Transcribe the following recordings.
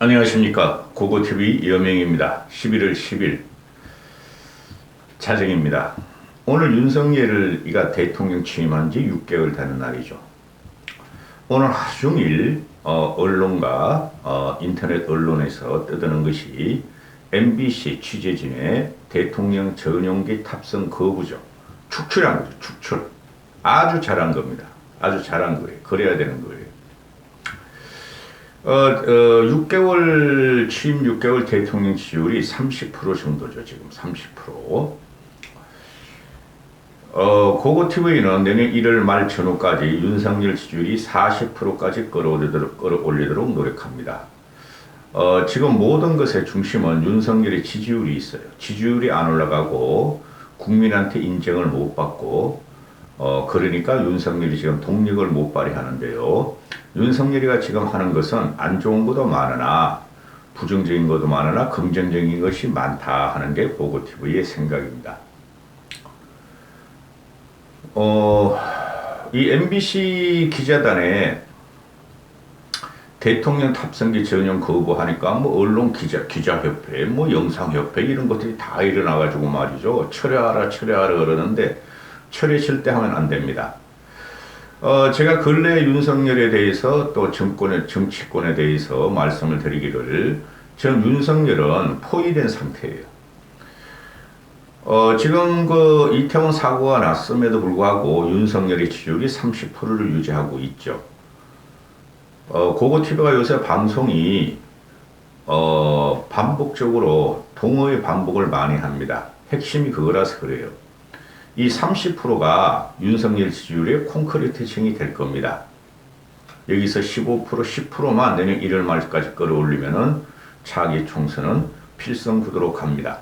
안녕하십니까. 고고TV 여명입니다. 11월 10일 자정입니다. 오늘 윤석열이가 대통령 취임한 지 6개월 되는 날이죠. 오늘 하루 종일 언론과 인터넷 언론에서 떠드는 것이 MBC 취재진의 대통령 전용기 탑승 거부죠. 축출한 거죠. 축출. 아주 잘한 겁니다. 아주 잘한 거예요. 그래야 되는 거예요. 6개월, 취임 6개월 대통령 지지율이 30% 정도죠, 지금 30%. 고고TV는 내년 1월 말 전후까지 윤석열 지지율이 40%까지 끌어올리도록 노력합니다. 지금 모든 것의 중심은 윤석열의 지지율이 있어요. 지지율이 안 올라가고 국민한테 인정을 못 받고 그러니까 윤석열이 지금 동력을 못 발휘하는데요. 윤석열이가 지금 하는 것은 안 좋은 것도 많으나 부정적인 것도 많으나 긍정적인 것이 많다 하는 게 고고TV의 생각입니다. 이 MBC 기자단에 대통령 탑승기 전용 거부하니까 뭐 언론 기자협회, 뭐 영상협회 이런 것들이 다 일어나가지고 말이죠. 철회하라 그러는데 철회실 때 하면 안 됩니다. 제가 근래 윤석열에 대해서 또 정치권에 대해서 말씀을 드리기를 지금 윤석열은 포위된 상태예요. 지금 그 이태원 사고가 났음에도 불구하고 윤석열의 지지율이 30%를 유지하고 있죠. 고고TV가 요새 방송이 반복적으로 동어의 반복을 많이 합니다. 핵심이 그거라서 그래요. 이 30%가 윤석열 지지율의 콘크리트층이 될 겁니다. 여기서 15%, 10%만 내년 1월 말까지 끌어올리면은 차기 총선은 필승 구도로 갑니다.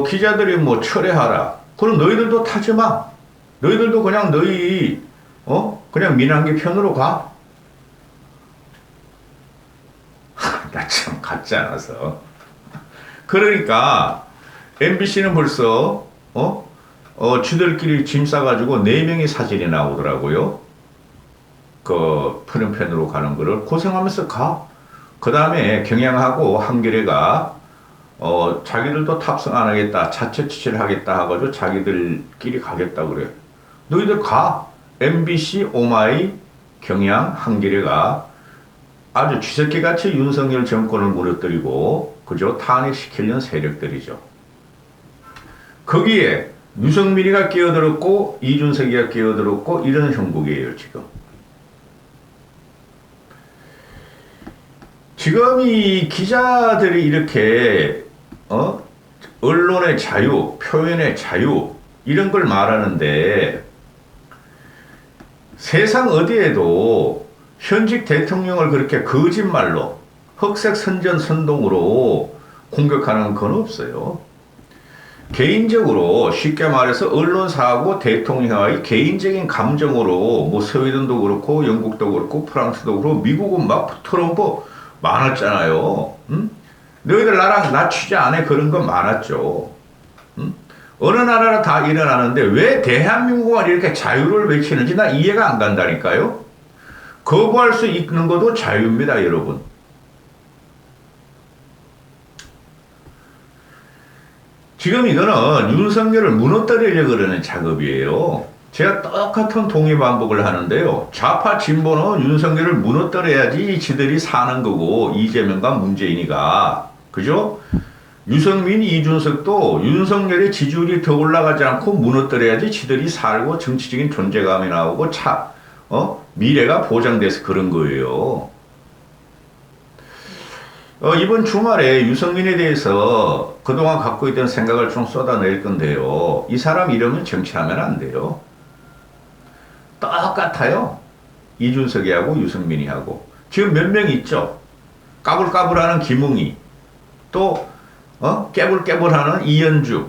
기자들이 뭐 철회하라. 그럼 너희들도 타지 마. 너희들도 그냥 그냥 민항기 편으로 가. 나 참 같지 않아서. 그러니까 MBC는 벌써 쥐들끼리 짐 싸가지고 4명의 사진이 나오더라고요. 그 푸른편으로 가는 거를 고생하면서 가. 그 다음에 경향하고 한겨레가 자기들도 탑승 안 하겠다, 자체 취재를 하겠다 하가지고 자기들끼리 가겠다 그래요. 너희들 가. MBC, 오마이, 경향, 한겨레가 아주 쥐새끼같이 윤석열 정권을 무너뜨리고 그저 탄핵시키려는 세력들이죠. 거기에 유승민이가 끼어들었고 이준석이가 끼어들었고 이런 형국이에요. 지금 이 기자들이 이렇게 언론의 자유, 표현의 자유 이런 걸 말하는데 세상 어디에도 현직 대통령을 그렇게 거짓말로 흑색 선전선동으로 공격하는 건 없어요. 개인적으로 쉽게 말해서 언론사하고 대통령의 개인적인 감정으로 뭐 스웨덴도 그렇고 영국도 그렇고 프랑스도 그렇고 미국은 막 트럼프 많았잖아요. 응? 너희들 나 취재 안 해 그런 건 많았죠. 응? 어느 나라나 다 일어나는데 왜 대한민국만 이렇게 자유를 외치는지 나 이해가 안 간다니까요. 거부할 수 있는 것도 자유입니다, 여러분. 지금 이거는 윤석열을 무너뜨리려고 그러는 작업이에요. 제가 똑같은 동의 반복을 하는데요. 좌파 진보는 윤석열을 무너뜨려야지 지들이 사는 거고 이재명과 문재인이가 그죠? 유승민, 이준석도 윤석열의 지지율이 더 올라가지 않고 무너뜨려야지 지들이 살고 정치적인 존재감이 나오고 미래가 보장돼서 그런 거예요. 이번 주말에 유승민에 대해서 그동안 갖고 있던 생각을 좀 쏟아낼 건데요. 이 사람 이러면 정치하면 안 돼요. 똑같아요. 이준석이하고 유승민이하고. 지금 몇 명 있죠? 까불까불하는 김웅이. 또 깨불깨불하는 이현주.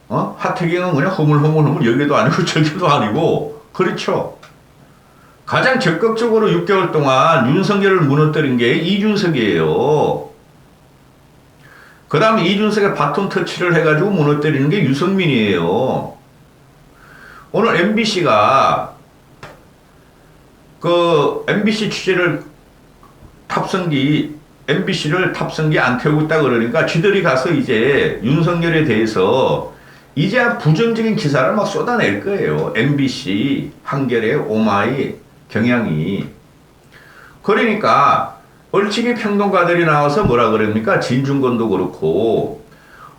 하태경은 그냥 허물허물 여기도 아니고 저기도 아니고. 그렇죠. 가장 적극적으로 6개월 동안 윤석열을 무너뜨린 게 이준석이에요. 그 다음에 이준석의 바톤 터치를 해가지고 무너뜨리는 게 유승민이에요. 오늘 MBC가 그 MBC를 탑승기 안 태우고 있다 그러니까 쥐들이 가서 이제 윤석열에 대해서 이제 부정적인 기사를 막 쏟아낼 거예요. MBC, 한겨레, 오마이, 경향이. 그러니까 얼치기 평론가들이 나와서 뭐라 그럽니까? 진중권도 그렇고,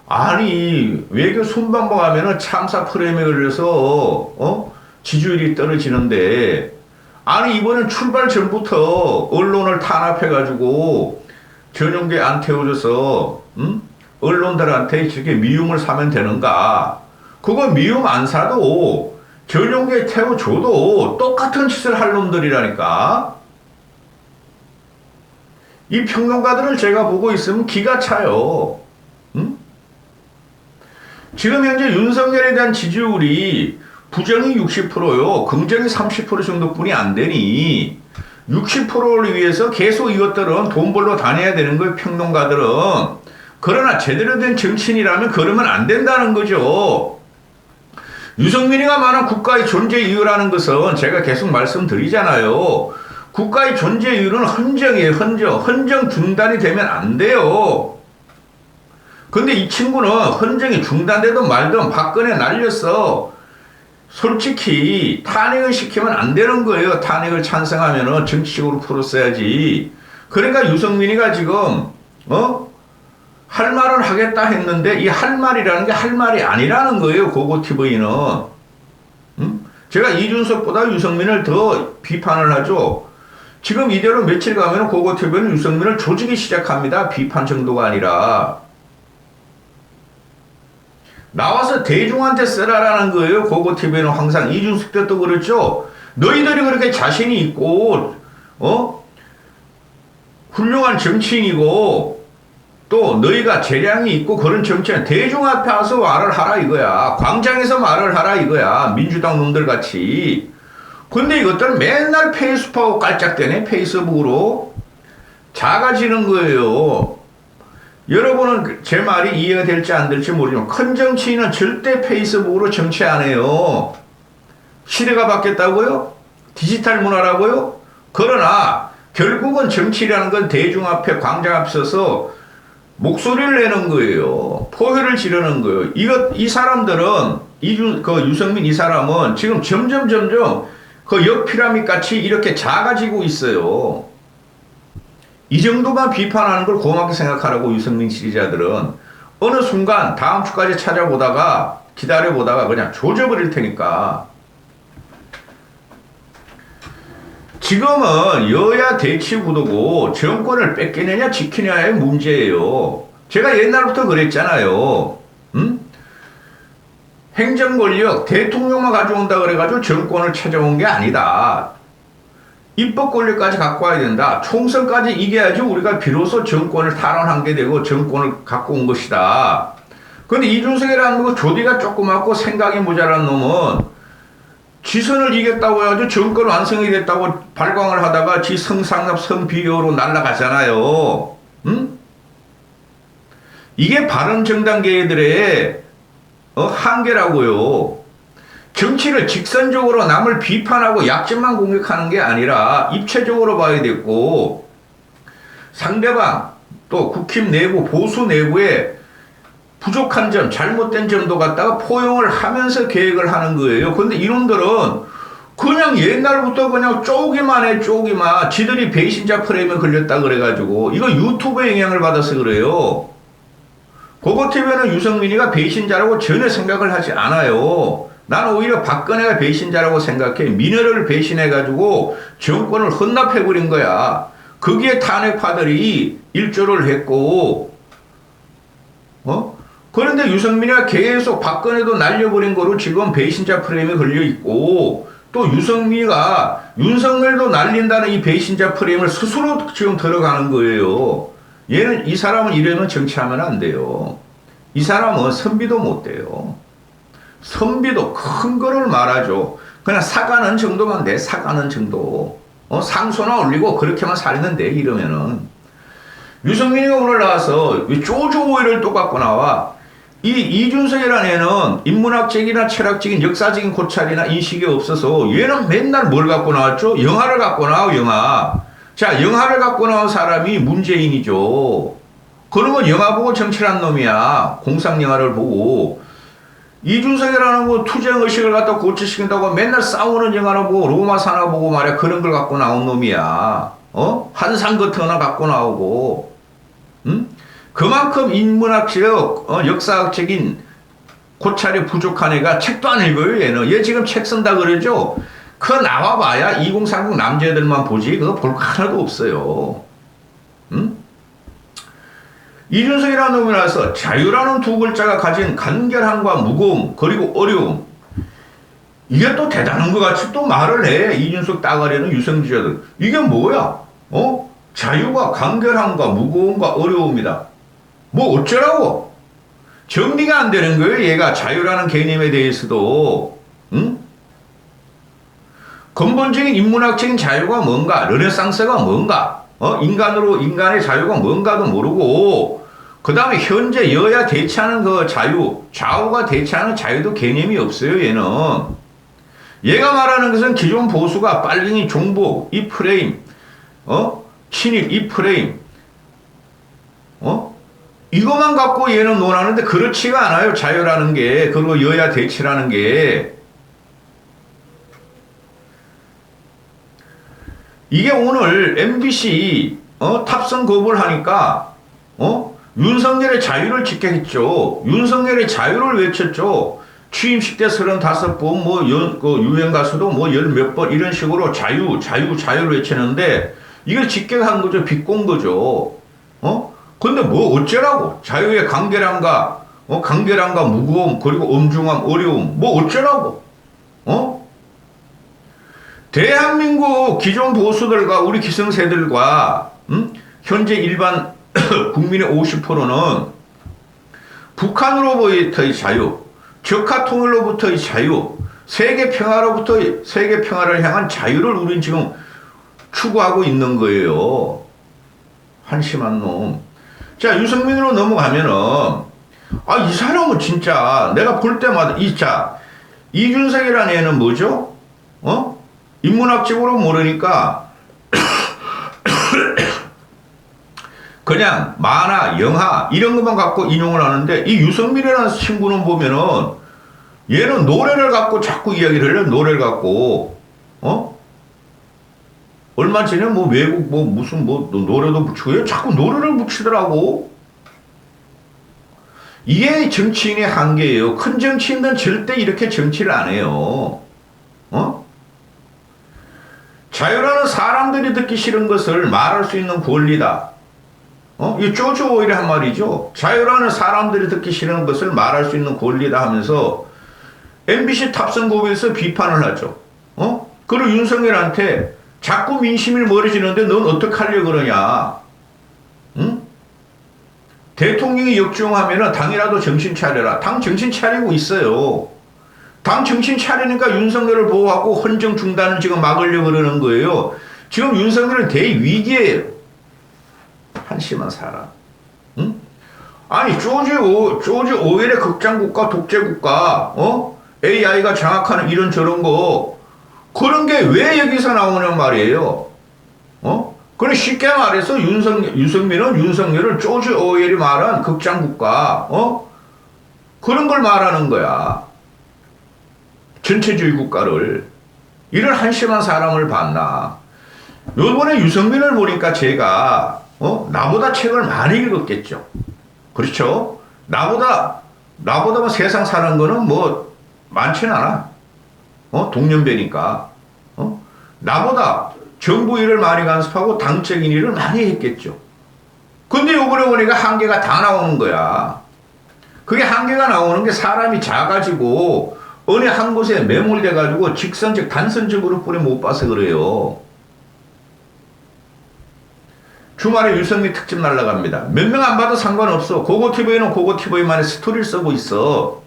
아니 외교 순방방하면은 참사 프레임에 걸려서 지지율이 떨어지는데, 아니 이번엔 출발 전부터 언론을 탄압해가지고 전용기 안 태워줘서 언론들한테 저렇게 미움을 사면 되는가? 그거 미움 안 사도 전용기에 태워줘도 똑같은 짓을 할 놈들이라니까. 이 평론가들을 제가 보고 있으면 기가 차요. 지금 현재 윤석열에 대한 지지율이 부정이 60%요. 긍정이 30% 정도뿐이 안 되니 60%를 위해서 계속 이것들은 돈 벌러 다녀야 되는 거예요. 평론가들은. 그러나 제대로 된 정치인이라면 그러면 안 된다는 거죠. 유승민이가 말한 국가의 존재 이유라는 것은 제가 계속 말씀드리잖아요. 국가의 존재 이유는 헌정이에요. 헌정 중단이 되면 안 돼요. 근데 이 친구는 헌정이 중단되든 말든 박근혜 날렸어. 솔직히 탄핵을 시키면 안 되는 거예요. 탄핵을 찬성하면은 정치적으로 풀었어야지. 그러니까 유승민이가 지금 할 말을 하겠다 했는데 이 할 말이라는 게 할 말이 아니라는 거예요. 고고TV는. 제가 이준석보다 유승민을 더 비판을 하죠. 지금 이대로 며칠 가면 고고TV는 유승민을 조지기 시작합니다. 비판 정도가 아니라. 나와서 대중한테 쓰라라는 거예요. 고고TV는 항상. 이준석 때도 그랬죠. 너희들이 그렇게 자신이 있고 훌륭한 정치인이고 또 너희가 재량이 있고 그런 정치인 대중 앞에 와서 말을 하라 이거야. 광장에서 말을 하라 이거야. 민주당 놈들 같이. 근데 이것들은 맨날 페이스북하고 깔짝대네. 페이스북으로. 작아지는 거예요. 여러분은 제 말이 이해가 될지 안 될지 모르지만 큰 정치인은 절대 페이스북으로 정치 안 해요. 시대가 바뀌었다고요? 디지털 문화라고요? 그러나 결국은 정치라는 건 대중 앞에 광장 앞에 서서 목소리를 내는 거예요. 포효를 지르는 거예요. 이 사람들은 유승민 이 사람은 지금 점점 그 역피라밋 같이 이렇게 작아지고 있어요. 이 정도만 비판하는 걸 고맙게 생각하라고 유승민 지지자들은 어느 순간 다음 주까지 찾아보다가 기다려보다가 그냥 조져버릴 테니까. 지금은 여야 대치 구도고 정권을 뺏기느냐 지키느냐의 문제예요. 제가 옛날부터 그랬잖아요. 행정 권력 대통령만 가져온다 그래가지고 정권을 찾아온 게 아니다. 입법 권력까지 갖고 와야 된다. 총선까지 이겨야지 우리가 비로소 정권을 탈환한 게 되고 정권을 갖고 온 것이다. 근데 이준석이라는 거 조디가 조그맣고 생각이 모자란 놈은 지선을 이겼다고 해가지고 정권 완성이 됐다고 발광을 하다가 지 성상납 성비교로 날아가잖아요. 이게 바른정당계들의 한계라고요. 정치를 직선적으로 남을 비판하고 약점만 공격하는 게 아니라 입체적으로 봐야 되고 상대방 또 국힘 내부 보수 내부에 부족한 점 잘못된 점도 갖다가 포용을 하면서 계획을 하는 거예요. 근데 이놈들은 그냥 옛날부터 그냥 쪼기만 해 쪼기만. 지들이 배신자 프레임에 걸렸다 그래가지고 이거 유튜브에 영향을 받아서 그래요. 고고TV는 유승민이가 배신자라고 전혀 생각을 하지 않아요. 나는 오히려 박근혜가 배신자라고 생각해. 민어를 배신해가지고 정권을 헌납해버린 거야. 거기에 탄핵파들이 일조를 했고, 그런데 유승민이가 계속 박근혜도 날려버린 거로 지금 배신자 프레임에 걸려있고, 또 유승민이가 윤석열도 날린다는 이 배신자 프레임을 스스로 지금 들어가는 거예요. 이 사람은 이러면 정치하면 안 돼요. 이 사람은 선비도 못 돼요. 선비도 큰 거를 말하죠. 그냥 사과는 정도만 돼. 사과는 정도. 상소나 올리고 그렇게만 살면 돼. 이러면은. 유승민이가 오늘 나와서 왜 조조 오해를 또 갖고 나와. 이 이준석이라는 애는 인문학적이나 철학적인 역사적인 고찰이나 인식이 없어서 얘는 맨날 뭘 갖고 나왔죠? 영화를 갖고 나와, 영화. 자, 영화를 갖고 나온 사람이 문재인이죠. 그러면 영화 보고 정치란 놈이야. 공상 영화를 보고. 이준석이라는 거 투쟁의식을 갖다 고치시킨다고 맨날 싸우는 영화나 보고 로마사나 보고 말이야. 그런 걸 갖고 나온 놈이야. 한상 같은 거나 갖고 나오고. 응? 그만큼 인문학적, 역사학적인 고찰이 부족한 애가 책도 안 읽어요, 얘는. 얘 지금 책 쓴다 그러죠? 그거 나와봐야 2030 남자애들만 보지, 그거 볼 거 하나도 없어요. 응? 이준석이라는 놈이라서 자유라는 두 글자가 가진 간결함과 무거움, 그리고 어려움. 이게 또 대단한 것 같이 또 말을 해. 이준석 따가리는 유성주자들. 이게 뭐야? 자유가 간결함과 무거움과 어려움이다. 뭐 어쩌라고? 정리가 안 되는 거예요. 얘가 자유라는 개념에 대해서도. 응? 근본적인 인문학적인 자유가 뭔가, 르네상스가 뭔가, 인간의 자유가 뭔가도 모르고, 그 다음에 현재 여야 대치하는 그 자유, 좌우가 대치하는 자유도 개념이 없어요, 얘는. 얘가 말하는 것은 기존 보수가 빨갱이 종북, 이 프레임, 친일, 이 프레임, 이것만 갖고 얘는 논하는데 그렇지가 않아요. 자유라는 게. 그리고 여야 대치라는 게. 이게 오늘 MBC 탑승 거부를 하니까 윤석열의 자유를 지켰죠. 윤석열의 자유를 외쳤죠. 취임식 때 35번 그 유행 가수도 열 몇 번 이런 식으로 자유를 외치는데 이걸 직격한 거죠. 비꼰 거죠. 근데 뭐 어쩌라고? 자유의 간결함과 무거움, 그리고 엄중함, 어려움, 뭐 어쩌라고? 대한민국 기존 보수들과 우리 기성세들과, 현재 일반 국민의 50%는 북한으로부터의 자유, 적화 통일로부터의 자유, 세계 평화를 향한 자유를 우린 지금 추구하고 있는 거예요. 한심한 놈. 자, 유승민으로 넘어가면은, 이 사람은 진짜, 내가 볼 때마다, 이준석이라는 애는 뭐죠? 인문학적으로 모르니까, 그냥 만화, 영화, 이런 것만 갖고 인용을 하는데, 이 유승민이라는 친구는 보면은, 얘는 노래를 갖고 자꾸 이야기를 해요, 노래를 갖고. 얼마 전에 외국 무슨 노래도 붙이고요. 자꾸 노래를 붙이더라고. 이게 정치인의 한계예요. 큰 정치인은 절대 이렇게 정치를 안 해요. 자유라는 사람들이 듣기 싫은 것을 말할 수 있는 권리다. 이 조지 오웰이 한 말이죠. 자유라는 사람들이 듣기 싫은 것을 말할 수 있는 권리다 하면서 MBC 탑승 거부에서 비판을 하죠. 그리고 윤석열한테 자꾸 민심이 멀어지는데 넌 어떡하려고 그러냐. 응? 대통령이 역주행하면 당이라도 정신 차려라. 당 정신 차리고 있어요. 당 정신 차리니까 윤석열을 보호하고 헌정 중단을 지금 막으려고 그러는 거예요. 지금 윤석열은 대위기예요. 한심한 사람. 응? 아니 조지 오웰의 극장국가 독재국가 AI가 장악하는 이런 저런 거 그런 게 왜 여기서 나오는 말이에요? 그래 쉽게 말해서 유승민은 윤석열을 조지 오웰이 말한 극장국가 그런 걸 말하는 거야. 전체주의 국가를. 이런 한심한 사람을 봤나. 요번에 유승민을 보니까 제가 나보다 책을 많이 읽었겠죠. 그렇죠? 나보다 세상 사는 거는 많지는 않아. 동년배니까. 나보다 정부 일을 많이 간섭하고 당적인 일을 많이 했겠죠. 근데 요번에 보니까 한계가 다 나오는 거야. 그게 한계가 나오는 게 사람이 작아지고 어느 한 곳에 매몰돼가지고 직선적, 단선적으로 뿌리 못 봐서 그래요. 주말에 유승민 특집 날라갑니다. 몇 명 안 봐도 상관없어. 고고TV는 고고TV만의 스토리를 쓰고 있어.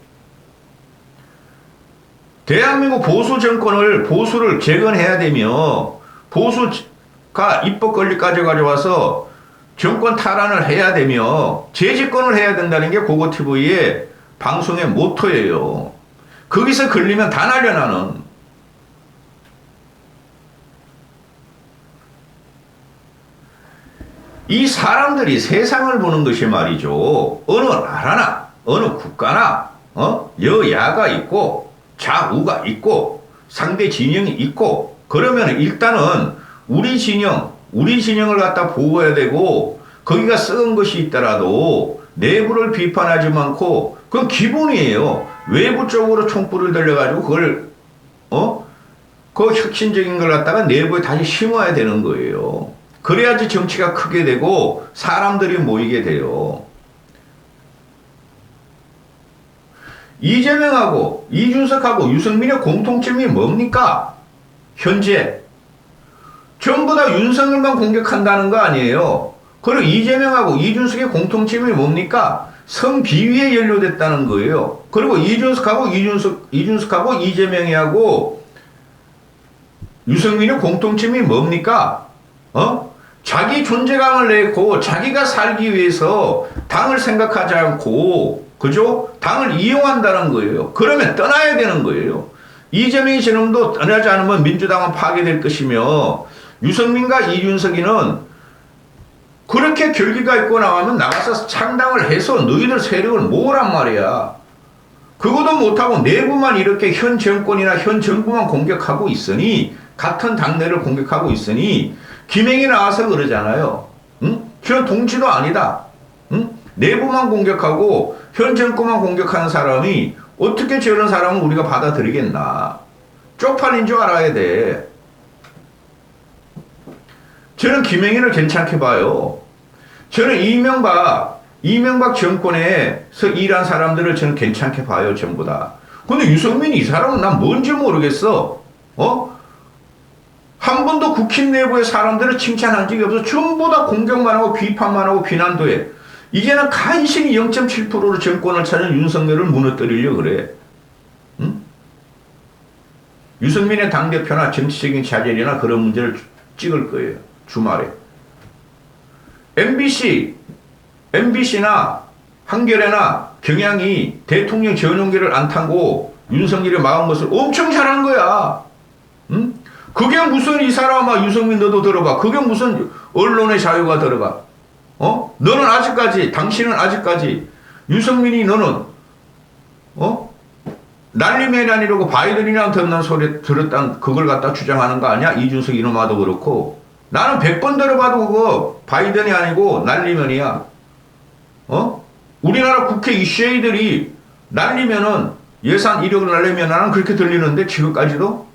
대한민국 보수 정권을, 보수를 재건해야 되며, 보수가 입법 권리까지 가져와서 정권 탈환을 해야 되며, 재집권을 해야 된다는 게 고고TV의 방송의 모토예요. 거기서 걸리면 다 날려나는. 이 사람들이 세상을 보는 것이 말이죠. 어느 나라나 어느 국가나 여야가 있고 좌우가 있고 상대 진영이 있고 그러면 일단은 우리 진영을 갖다 보호해야 되고 거기가 썩은 것이 있더라도 내부를 비판하지 않고 그건 기본이에요. 외부 쪽으로 총불을 들려가지고 그걸 그 혁신적인 걸 갖다가 내부에 다시 심어야 되는 거예요. 그래야지 정치가 크게 되고 사람들이 모이게 돼요. 이재명하고 이준석하고 유승민의 공통점이 뭡니까? 현재 전부 다 윤석열만 공격한다는 거 아니에요. 그리고 이재명하고 이준석의 공통점이 뭡니까? 성비위에 연루됐다는 거예요. 그리고 이준석하고 이재명이하고 유승민의 공통점이 뭡니까? 자기 존재감을 내고 자기가 살기 위해서 당을 생각하지 않고 그죠? 당을 이용한다는 거예요. 그러면 떠나야 되는 거예요. 이재명이 저놈도 떠나지 않으면 민주당은 파괴될 것이며 유승민과 이준석이는 그렇게 결기가 있고 나가면 나가서 창당을 해서 너희들 세력을 모으란 말이야. 그것도 못하고 내부만 이렇게 현 정권이나 현 정부만 공격하고 있으니 같은 당내를 공격하고 있으니 김행이 나와서 그러잖아요. 응? 현 동지도 아니다. 응? 내부만 공격하고 현 정권만 공격하는 사람이 어떻게 저런 사람을 우리가 받아들이겠나. 쪽팔린 줄 알아야 돼. 저는 김행인을 괜찮게 봐요. 저는 이명박 정권에서 일한 사람들을 저는 괜찮게 봐요, 전부 다. 근데 유승민이 이 사람은 난 뭔지 모르겠어. 한 번도 국힘 내부의 사람들을 칭찬한 적이 없어. 전부 다 공격만 하고 비판만 하고 비난도 해. 이제는 간신히 0.7%로 정권을 찾은 윤석열을 무너뜨리려고 그래. 응? 유승민의 당대표나 정치적인 자질이나 그런 문제를 찍을 거예요. 주말에. MBC나 한겨레나 경향이 대통령 전용기를 안 타고 윤석열의 마음것을 엄청 잘한 거야. 응? 그게 무슨 이 사람아 유승민 너도 들어봐. 그게 무슨 언론의 자유가 들어가. 너는 아직까지 당신은 아직까지 유승민이 너는 난리맨이 아니라고 바이든이랑 듣는 소리 들었다 그걸 갖다 주장하는 거 아니야? 이준석 이놈아도 그렇고 나는 100번 들어봐도 그거 바이든이 아니고 난리맨이야. 우리나라 국회 이슈들이 날리면은 예산 이력을 날리면 나는 그렇게 들리는데 지금까지도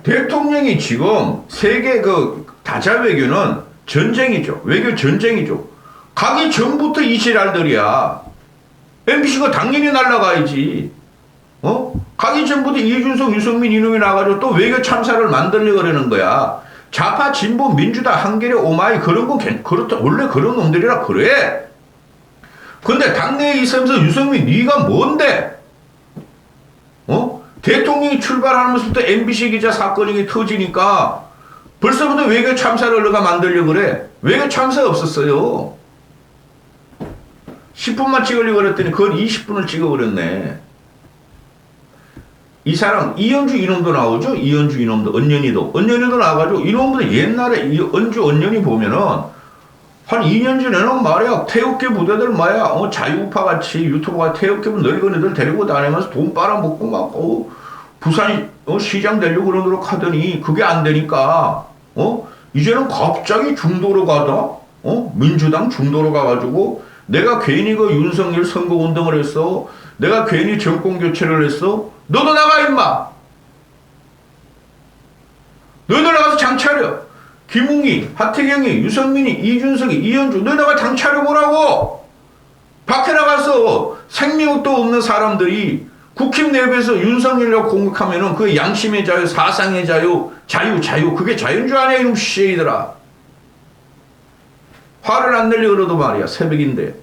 대통령이 지금 세계 그 다자 외교는 전쟁이죠. 외교 전쟁이죠. 가기 전부터 이 지랄들이야. MBC가 당연히 날라가야지. 가기 전부터 이준석, 유승민 이놈이 나가지고 또 외교 참사를 만들려고 그러는 거야. 좌파, 진보, 민주당, 한겨레, 오마이 그런 건 그렇다. 원래 그런 놈들이라 그래. 근데 당내에 있으면서 유승민 네가 뭔데? 대통령이 출발하면서부터 MBC 기자 사건이 터지니까 벌써부터 외교 참사를 너가 만들려고 그래. 외교 참사 없었어요. 10분만 찍으려고 그랬더니 그걸 20분을 찍어버렸네. 이 사람 이현주 이놈도 나오죠. 이현주 이놈도 언년이도 나와가지고 이놈들 옛날에 언주 언년이 보면은 한 2년 전에는 말이야 태극기 부대들 말이야 자유우파 같이 유튜브가 태극기 늙은이들 데리고 다니면서 돈 빨아먹고 막 부산 시장 되려고 그러도록 하더니 그게 안 되니까 이제는 갑자기 중도로 가다 민주당 중도로 가가지고 내가 괜히 그 윤석열 선거운동을 했어. 내가 괜히 정권교체를 했어. 너도 나가 임마. 너희들 나가서 장 차려. 김웅이, 하태경이, 유승민이, 이준석이, 이현주 너희 나가 장 차려보라고. 밖에 나가서 생명도 없는 사람들이 국힘 내부에서 윤석열이라고 공격하면은 그 양심의 자유, 사상의 자유, 자유 그게 자유인 줄 아냐 이놈 씨이들아. 화를 안 내려 그러도 말이야 새벽인데.